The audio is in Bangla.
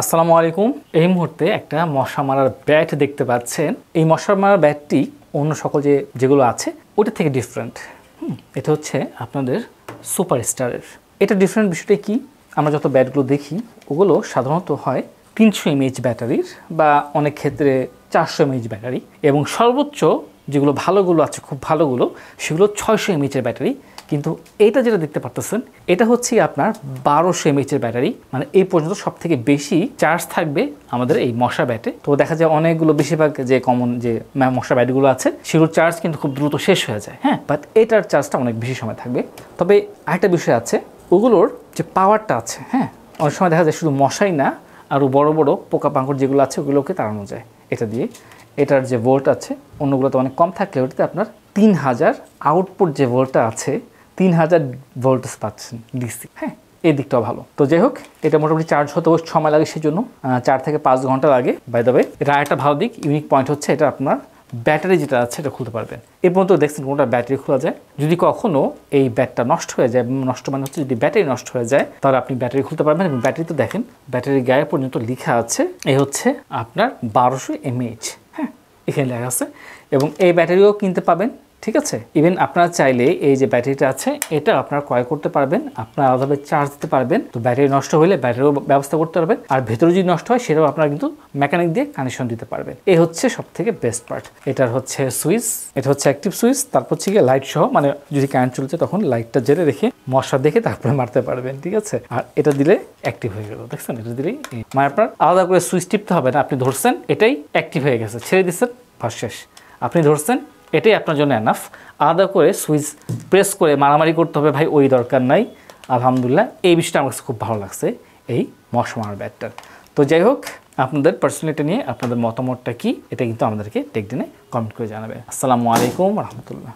আসসালামু আলাইকুম। এই মুহূর্তে একটা মশা মারার ব্যাট দেখতে পাচ্ছেন। এই মশা মারার ব্যাটটি অন্য সকল যেগুলো আছে ওটা থেকে ডিফারেন্ট। এটা হচ্ছে আপনাদের সুপারস্টারের। এটা ডিফারেন্ট বিষয়টা কি, আমরা যত ব্যাটগুলো দেখি ওগুলো সাধারণত হয় 300 mAh ব্যাটারির বা অনেক ক্ষেত্রে 400 mAh ব্যাটারি, এবং সর্বোচ্চ যেগুলো ভালোগুলো আছে, খুব ভালোগুলো, সেগুলো 600 mAh ব্যাটারি। কিন্তু এটা যেটা দেখতে পারতেছেন এটা হচ্ছে আপনার 1200 mAh ব্যাটারি, মানে এই পর্যন্ত সব থেকে বেশি চার্জ থাকবে আমাদের এই মশা ব্যাটে। তো দেখা যায় অনেকগুলো বেশিরভাগ যে কমন যে মশা ব্যাটগুলো আছে সেগুলোর চার্জ কিন্তু খুব দ্রুত শেষ হয়ে যায়, হ্যাঁ, বাট এটার চার্জটা অনেক বেশি সময় থাকবে। তবে আরেকটা বিষয় আছে, ওগুলোর যে পাওয়ারটা আছে, হ্যাঁ, অনেক সময় দেখা যায় শুধু মশাই না, আরও বড় বড় পোকামাকড় যেগুলো আছে ওগুলোকে তাড়ানো যায় এটা দিয়ে। এটার যে ভোল্ট আছে অন্যগুলোতে অনেক কম থাকলে ওটাতে আপনার 3000 আউটপুট যে ভোল্টটা আছে 3000 ভোল্টেজ পাচ্ছেন ডিসি, হ্যাঁ, এই দিকটাও ভালো। তো যাই হোক, এটা মোটামুটি চার্জ হতে সময় লাগে, সেই জন্য 4 থেকে 5 ঘন্টা লাগে। বাই দ্য ওয়ে, এটা একটা ভালো দিক, ইউনিক পয়েন্ট হচ্ছে এটা আপনার ব্যাটারি যেটা আছে এটা খুলতে পারবেন। এই পর্যন্ত দেখছেন কোনটা ব্যাটারি খোলা যায়। যদি কখনো এই ব্যাটটা নষ্ট হয়ে যায়, নষ্ট মানে হচ্ছে যদি ব্যাটারি নষ্ট হয়ে যায়, তাহলে আপনি ব্যাটারি খুলতে পারবেন। এবং ব্যাটারি তো দেখেন ব্যাটারির গায়ে পর্যন্ত লেখা আছে এই হচ্ছে আপনার 1200 mAh, হ্যাঁ, এখানে লেখা আছে। এবং এই ব্যাটারিও কিনতে পাবেন, ঠিক আছে। ইভেন আপনারা চাইলে এই যে ব্যাটারিটা আছে এটা আপনারা ক্রয় করতে পারবেন, আপনারা আলাদাভাবে চার্জ দিতে পারবেন। তো ব্যাটারি নষ্ট হলে ব্যাটারিও ব্যবস্থা করতে পারবেন, আর ভেতরে যদি নষ্ট হয় সেটাও আপনারা কিন্তু মেকানিক দিয়ে কানেকশন দিতে পারবেন। এই হচ্ছে সব থেকে বেস্ট পার্ট। এটার হচ্ছে সুইচ, এটা হচ্ছে অ্যাক্টিভ সুইচ, তারপর হচ্ছে গিয়ে লাইট সহ, মানে যদি কারেন্ট চলছে তখন লাইটটা জেলে রেখে মশা দেখে তারপরে মারতে পারবেন, ঠিক আছে। আর এটা দিলে অ্যাক্টিভ হয়ে গেল, দেখছেন, এটা দিলেই মানে আপনার আলাদা করে সুইচ টিপতে হবে না। আপনি ধরছেন এটাই অ্যাক্টিভ হয়ে গেছে, ছেড়ে দিচ্ছেন, বাস শেষ। আপনি ধরছেন এটাই আপনার জন্য এনাফ। আলাদা করে সুইচ প্রেস করে মারামারি করতে হবে ভাই, ওই দরকার নাই। আলহামদুলিল্লাহ, এই বিষয়টা আমার কাছে খুব ভালো লাগছে এই মশা মারার ব্যাটটার। তো যাই হোক, আপনাদের পার্সোনালিটি নিয়ে আপনাদের মতামতটা কি এটা কিন্তু আমাদেরকে টেকদিনে কমেন্ট করে জানাবেন। আসসালামু আলাইকুম রহমতুল্লাহ।